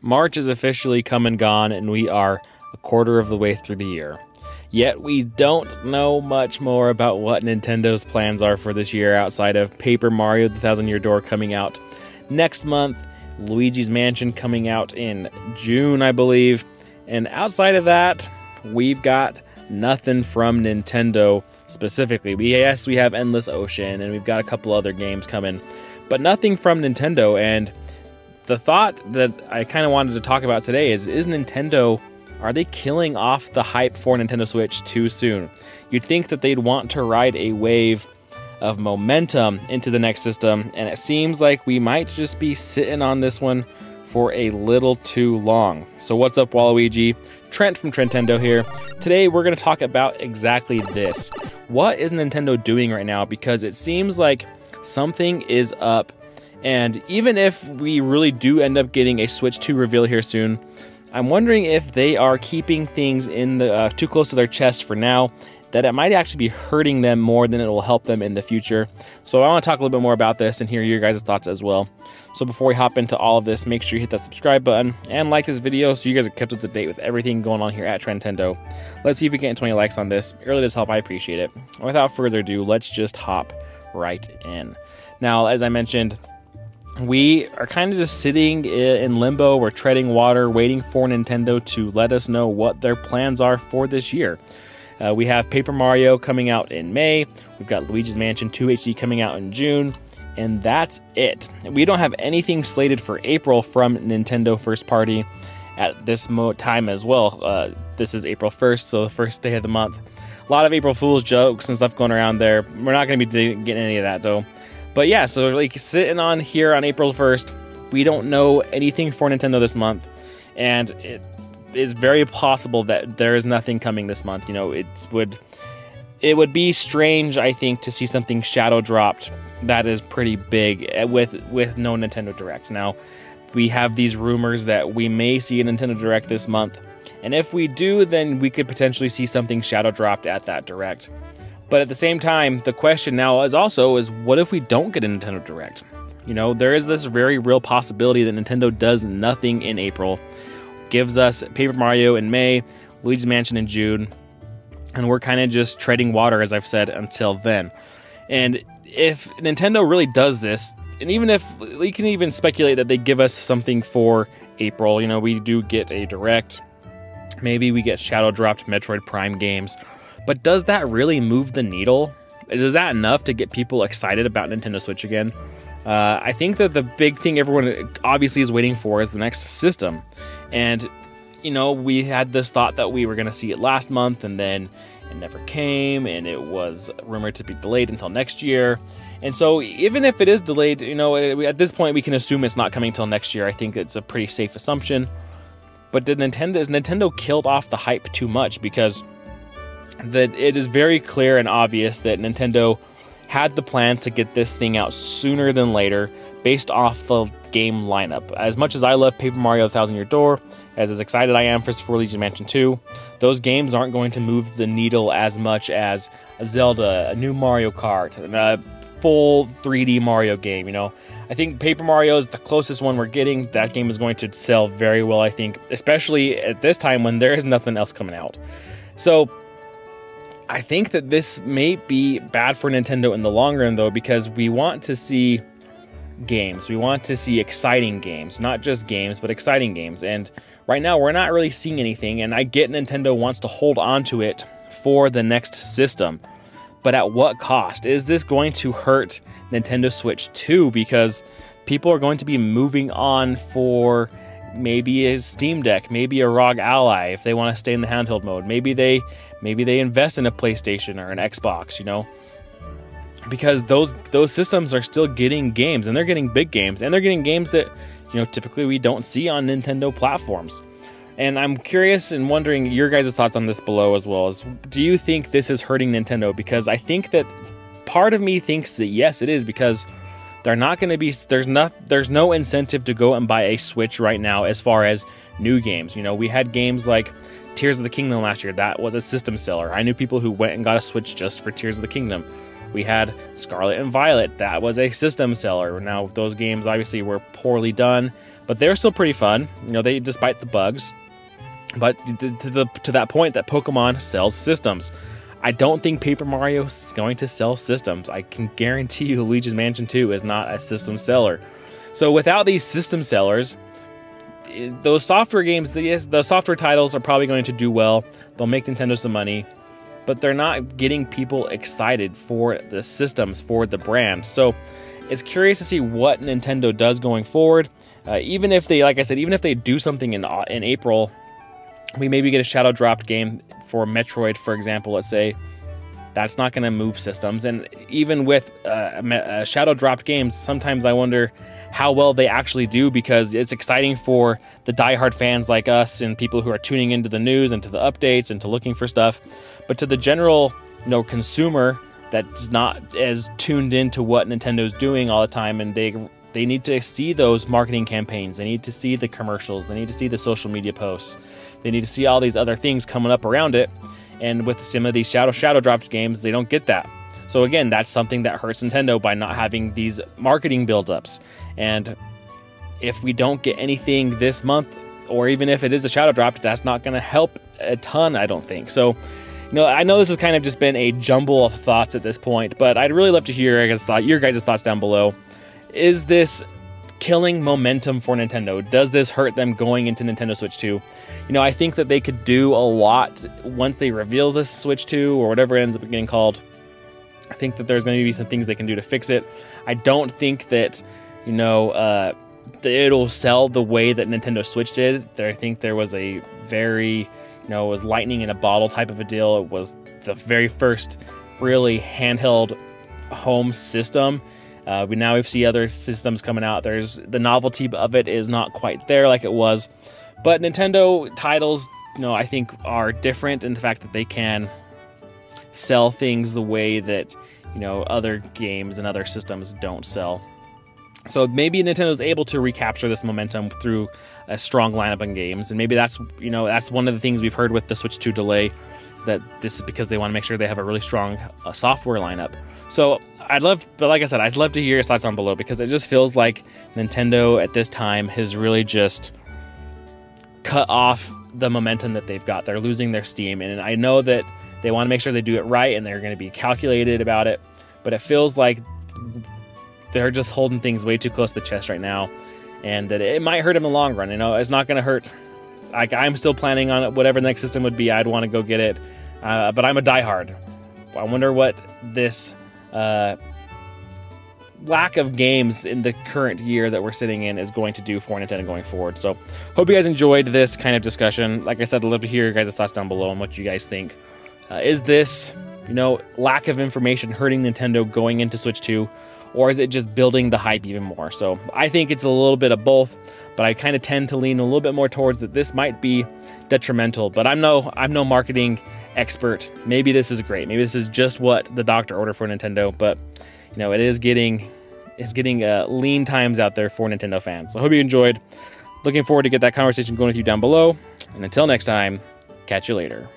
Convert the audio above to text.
March is officially come and gone, and we are a quarter of the way through the year. Yet we don't know much more about what Nintendo's plans are for this year outside of Paper Mario: The Thousand Year Door coming out next month, Luigi's Mansion coming out in June, I believe, and outside of that, we've got nothing from Nintendo specifically. Yes, we have Endless Ocean, and we've got a couple other games coming, but nothing from Nintendo. And the thought that I kind of wanted to talk about today is Nintendo, are they killing off the hype for Nintendo Switch too soon? You'd think that they'd want to ride a wave of momentum into the next system, and it seems like we might just be sitting on this one for a little too long. So what's up, Waluigi? Trent from Trentendo here. Today we're going to talk about exactly this. What is Nintendo doing right now? Because it seems like something is up, and even if we really do end up getting a Switch 2 reveal here soon, I'm wondering if they are keeping things in the too close to their chest for now, that it might actually be hurting them more than it will help them in the future. So I want to talk a little bit more about this and hear your guys' thoughts as well. So before we hop into all of this, make sure you hit that subscribe button and like this video so you guys are kept up to date with everything going on here at Trentendo. Let's see if we get 20 likes on this. It really does help. I appreciate it. Without further ado, let's just hop right in. Now, as I mentioned, we are kind of just sitting in limbo. We're treading water, waiting for Nintendo to let us know what their plans are for this year. We have Paper Mario coming out in May. We've got Luigi's Mansion 2 HD coming out in June. And that's it. We don't have anything slated for April from Nintendo first party at this time as well. This is April 1st, so the first day of the month. A lot of April Fool's jokes and stuff going around there. We're not going to be getting any of that, though. But yeah, so like sitting on here on April 1st, we don't know anything for Nintendo this month. And it is very possible that there is nothing coming this month. You know, it would be strange, I think, to see something shadow dropped that is pretty big with no Nintendo Direct. Now, we have these rumors that we may see a Nintendo Direct this month, and if we do, then we could potentially see something shadow dropped at that Direct. But at the same time, the question now is what if we don't get a Nintendo Direct? You know, there is this very real possibility that Nintendo does nothing in April, gives us Paper Mario in May, Luigi's Mansion in June, and we're kind of just treading water, as I've said, until then. And if Nintendo really does this, and even if we can even speculate that they give us something for April, you know, we do get a Direct, maybe we get shadow dropped Metroid Prime games, but does that really move the needle? Is that enough to get people excited about Nintendo Switch again? I think that the big thing everyone obviously is waiting for is the next system. And, you know, we had this thought that we were going to see it last month, and then it never came, and it was rumored to be delayed until next year. And so even if it is delayed, you know, at this point we can assume it's not coming until next year. I think it's a pretty safe assumption. But is Nintendo killed off the hype too much? Because it is very clear and obvious that Nintendo had the plans to get this thing out sooner than later based off the game lineup. As much as I love Paper Mario: The Thousand Year Door, as excited I am for Luigi's Mansion 2, those games aren't going to move the needle as much as a Zelda, a new Mario Kart, and a full 3D Mario game, you know. I think Paper Mario is the closest one we're getting. That game is going to sell very well, I think, especially at this time when there is nothing else coming out. So I think that this may be bad for Nintendo in the long run, though, because we want to see games. We want to see exciting games. Not just games, but exciting games. And right now, we're not really seeing anything, and I get Nintendo wants to hold on to it for the next system. But at what cost? Is this going to hurt Nintendo Switch 2? Because people are going to be moving on for maybe a Steam Deck, maybe a ROG Ally if they want to stay in the handheld mode. Maybe they invest in a PlayStation or an Xbox, you know, because those systems are still getting games, and they're getting big games, and they're getting games that, you know, typically we don't see on Nintendo platforms. And I'm curious and wondering your guys' thoughts on this below as well. Do you think this is hurting Nintendo? Because I think that part of me thinks that yes, it is, because they're not going to be, there's no incentive to go and buy a Switch right now as far as new games. You know, we had games like Tears of the Kingdom last year. That was a system seller. I knew people who went and got a Switch just for Tears of the Kingdom. We had Scarlet and Violet. That was a system seller. Now, those games obviously were poorly done, but they're still pretty fun. You know, they despite the bugs. But to that point that Pokemon sells systems. I don't think Paper Mario is going to sell systems. I can guarantee you Luigi's Mansion 2 is not a system seller. So without these system sellers, those software games, the software titles are probably going to do well. They'll make Nintendo some money, but they're not getting people excited for the systems, for the brand. So it's curious to see what Nintendo does going forward. Even if they, like I said, even if they do something in April, we maybe get a shadow dropped game for Metroid, for example, let's say. That's not going to move systems. And even with shadow dropped games, sometimes I wonder how well they actually do, because it's exciting for the diehard fans like us and people who are tuning into the news and to the updates and to looking for stuff. But to the general, consumer that's not as tuned into what Nintendo's doing all the time, and they need to see those marketing campaigns. They need to see the commercials. They need to see the social media posts. They need to see all these other things coming up around it. And with some of these shadow dropped games, they don't get that. So again, that's something that hurts Nintendo by not having these marketing buildups. And if we don't get anything this month, or even if it is a shadow drop, that's not going to help a ton, I don't think. So, I know this has kind of just been a jumble of thoughts at this point, but I'd really love to hear your guys' thoughts down below. Is this killing momentum for Nintendo? Does this hurt them going into Nintendo Switch 2? I think that they could do a lot once they reveal this Switch 2 or whatever it ends up getting called. I think that there's going to be some things they can do to fix it. I don't think that, it'll sell the way that Nintendo Switch did. I think there was a very, it was lightning in a bottle type of a deal. It was the very first really handheld home system. We've seen other systems coming out. The novelty of it is not quite there like it was. But Nintendo titles, I think are different in the fact that they can sell things the way that, other games and other systems don't sell. So maybe Nintendo's able to recapture this momentum through a strong lineup in games. And maybe that's one of the things we've heard with the Switch 2 delay, that this is because they want to make sure they have a really strong software lineup. So like I said, I'd love to hear your thoughts down below, because it just feels like Nintendo at this time has really just cut off the momentum that they've got. They're losing their steam, and I know that they want to make sure they do it right, and they're going to be calculated about it, but it feels like they're just holding things way too close to the chest right now, and that it might hurt them in the long run. It's not going to hurt. I'm still planning on it. Whatever the next system would be, I'd want to go get it, but I'm a diehard. I wonder what this lack of games in the current year that we're sitting in is going to do for Nintendo going forward. So hope you guys enjoyed this kind of discussion. Like I said, I'd love to hear your guys' thoughts down below on what you guys think. Is this, lack of information hurting Nintendo going into Switch 2, or is it just building the hype even more? So I think it's a little bit of both, but I kind of tend to lean a little bit more towards that this might be detrimental. But I'm no marketing expert. Maybe this is great. Maybe this is just what the doctor ordered for Nintendo, but it is getting lean times out there for Nintendo fans. So I hope you enjoyed. Looking forward to get that conversation going with you down below. And until next time, catch you later.